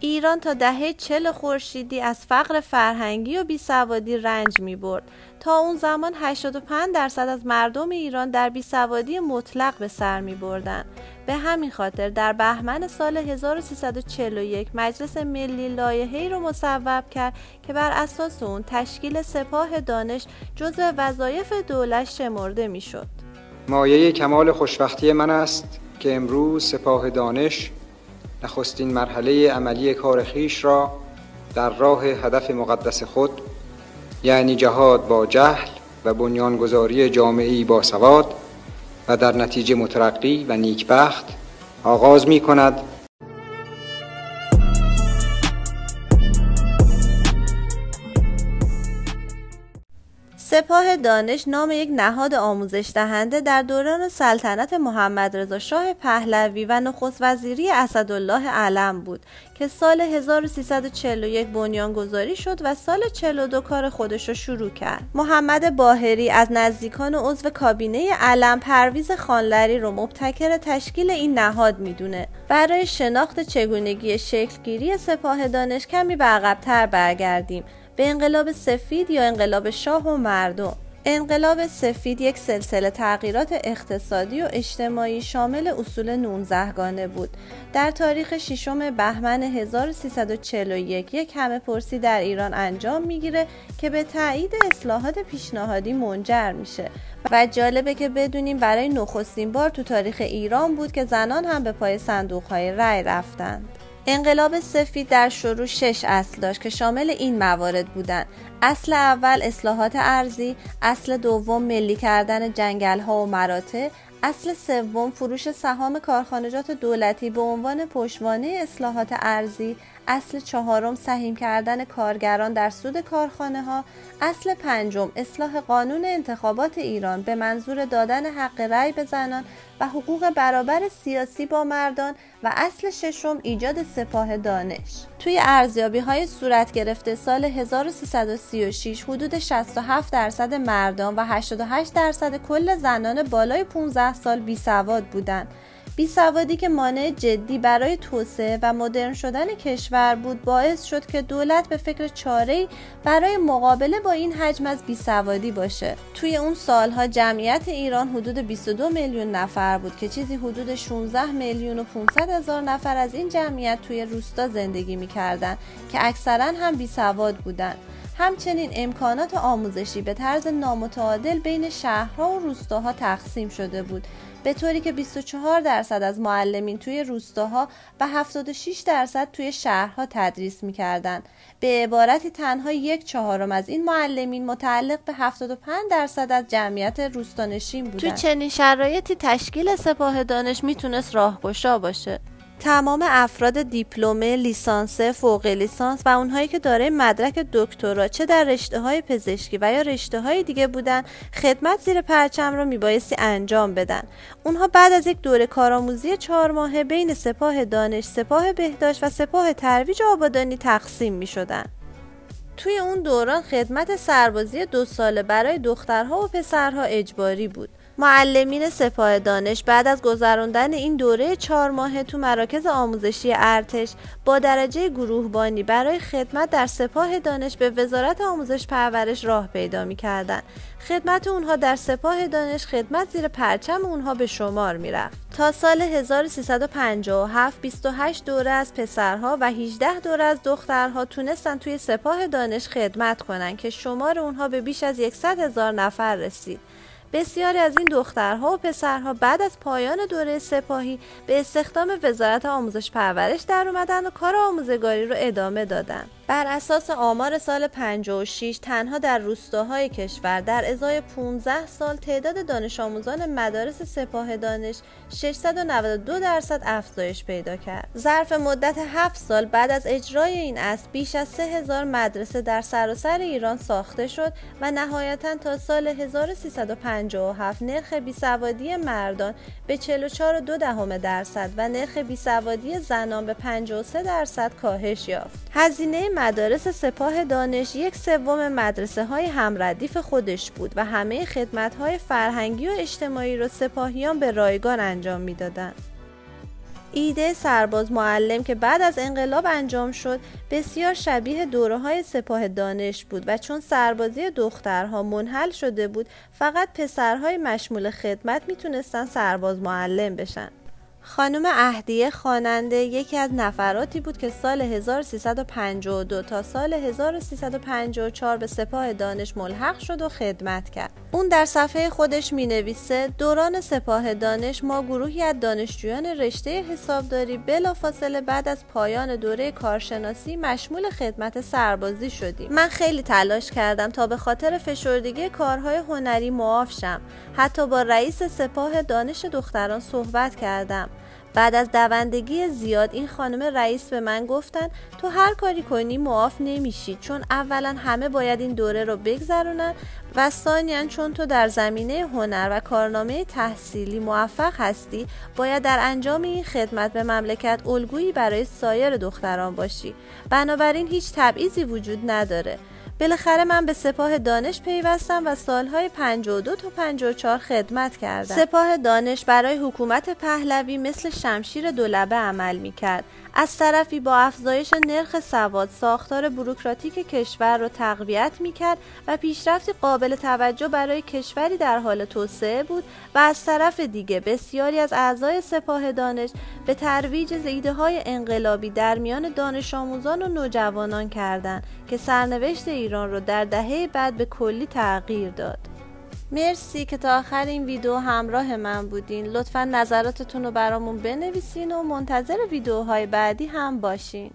ایران تا دهه 40 خورشیدی از فقر فرهنگی و بیسوادی رنج می‌برد. تا اون زمان 85% از مردم ایران در بیسوادی مطلق به سر می‌بردند. به همین خاطر در بهمن سال 1341 مجلس ملی لایحه‌ای را مصوب کرد که بر اساس اون تشکیل سپاه دانش جزو وظایف دولت شمرده می‌شد. مایه کمال خوشبختی من است که امروز سپاه دانش نخستین مرحله عملی کار خویش را در راه هدف مقدس خود، یعنی جهاد با جهل و بنیانگذاری جامعه‌ای با سواد و در نتیجه مترقی و نیکبخت آغاز می‌کند. سپاه دانش نام یک نهاد آموزش دهنده در دوران سلطنت محمد رضا شاه پهلوی و نخست وزیری اسدالله علم بود که سال 1341 بنیانگذاری شد و سال 42 کار خودش را شروع کرد. محمد باهری از نزدیکان و عضو کابینه علم پرویز خانلری رو مبتکر تشکیل این نهاد میدونه. برای شناخت چگونگی شکلگیری سپاه دانش کمی به عقب‌تر برگردیم به انقلاب سفید یا انقلاب شاه و مردم. انقلاب سفید یک سلسله تغییرات اقتصادی و اجتماعی شامل اصول 19 گانه بود. در تاریخ 6 بهمن 1341 یک همه‌پرسی در ایران انجام میگیره که به تایید اصلاحات پیشنهادی منجر میشه و جالبه که بدونیم برای نخستین بار تو تاریخ ایران بود که زنان هم به پای صندوق‌های رای رفتند. انقلاب سفید در شروع 6 اصل داشت که شامل این موارد بودند: اصل اول اصلاحات ارضی، اصل دوم ملی کردن جنگل‌ها و مراتع، اصل سوم فروش سهام کارخانجات دولتی به عنوان پشتوانه اصلاحات ارضی، اصل چهارم سهیم کردن کارگران در سود کارخانه‌ها، اصل پنجم اصلاح قانون انتخابات ایران به منظور دادن حق رأی به زنان و حقوق برابر سیاسی با مردان و اصل ششم ایجاد سپاه دانش. توی ارزیابی‌های صورت گرفته سال 1336 حدود 67% مردان و 88% کل زنان بالای 15 سال بیسواد بودند. بیسوادی که مانع جدی برای توسعه و مدرن شدن کشور بود باعث شد که دولت به فکر چاره‌ای برای مقابله با این حجم از بیسوادی باشه. توی اون سالها جمعیت ایران حدود 22 میلیون نفر بود که چیزی حدود 16 میلیون و 500 هزار نفر از این جمعیت توی روستا زندگی می‌کردند که اکثراً هم بیسواد بودند. همچنین امکانات آموزشی به طرز نامتعادل بین شهرها و روستاها تقسیم شده بود، به طوری که 24% از معلمین توی روستاها و 76% توی شهرها تدریس می‌کردند. به عبارتی تنها 1/4 از این معلمین متعلق به 75% از جمعیت روستانشین بودند. توی چنین شرایطی تشکیل سپاه دانش میتونست راهگشا باشه. تمام افراد دیپلمه، لیسانس، فوق لیسانس و اونهایی که دارای مدرک دکترا چه در رشته‌های پزشکی و یا رشته‌های دیگه بودن خدمت زیر پرچم رو میبایستی انجام بدن. اونها بعد از یک دوره کارآموزی 4 ماهه بین سپاه دانش، سپاه بهداشت و سپاه ترویج آبادانی تقسیم میشدن. توی اون دوران خدمت سربازی 2 ساله برای دخترها و پسرها اجباری بود. معلمین سپاه دانش بعد از گذراندن این دوره 4 ماهه تو مراکز آموزشی ارتش با درجه گروهبانی برای خدمت در سپاه دانش به وزارت آموزش پرورش راه پیدا می‌کردند. خدمت اونها در سپاه دانش خدمت زیر پرچم اونها به شمار میرفت. تا سال 1357 28 دوره از پسرها و 18 دوره از دخترها تونستن توی سپاه دانش خدمت کنن که شمار اونها به بیش از 100,000 نفر رسید. بسیاری از این دخترها و پسرها بعد از پایان دوره سپاهی به استخدام وزارت آموزش پرورش در اومدن و کار آموزگاری رو ادامه دادن. بر اساس آمار سال 56 تنها در روستاهای کشور در ازای 15 سال تعداد دانش آموزان مدارس سپاه دانش 692% افزایش پیدا کرد. ظرف مدت 7 سال بعد از اجرای این اصل بیش از 3000 مدرسه در سراسر ایران ساخته شد و نهایتاً تا سال 1357 نرخ بیسوادی مردان به 44.2% و نرخ بیسوادی زنان به 53% کاهش یافت. هزینه مدارس سپاه دانش 1/3 مدرسه های همردیف خودش بود و همه خدمت های فرهنگی و اجتماعی را سپاهیان به رایگان انجام میدادند. ایده سرباز معلم که بعد از انقلاب انجام شد بسیار شبیه دوره‌های سپاه دانش بود و چون سربازی دخترها منحل شده بود فقط پسرهای مشمول خدمت میتونستن سرباز معلم بشن. خانم اهدیه خواننده یکی از نفراتی بود که سال 1352 تا سال 1354 به سپاه دانش ملحق شد و خدمت کرد. اون در صفحه خودش مینویسه دوران سپاه دانش ما گروهی از دانشجویان رشته حسابداری بلافاصله بعد از پایان دوره کارشناسی مشمول خدمت سربازی شدیم. من خیلی تلاش کردم تا به خاطر فشردگی کارهای هنری معاف شم. حتی با رئیس سپاه دانش دختران صحبت کردم. بعد از دوندگی زیاد این خانم رئیس به من گفتن تو هر کاری کنی معاف نمیشی، چون اولا همه باید این دوره رو بگذرونن و ثانیاً چون تو در زمینه هنر و کارنامه تحصیلی موفق هستی باید در انجام این خدمت به مملکت الگویی برای سایر دختران باشی. بنابراین هیچ تبعیضی وجود نداره. بالاخره من به سپاه دانش پیوستم و سالهای 52 تا 54 خدمت کردم. سپاه دانش برای حکومت پهلوی مثل شمشیر دولبه عمل میکرد. از طرفی با افزایش نرخ سواد ساختار بوروکراتیک کشور را تقویت میکرد و پیشرفتی قابل توجه برای کشوری در حال توسعه بود و از طرف دیگه بسیاری از اعضای سپاه دانش به ترویج ایده‌های انقلابی در میان دانش آموزان و نوجوانان کردند که سرنوشت ایران رو در دهه بعد به کلی تغییر داد. مرسی که تا آخر این ویدیو همراه من بودین. لطفاً نظراتتون رو برامون بنویسین و منتظر ویدیوهای بعدی هم باشین.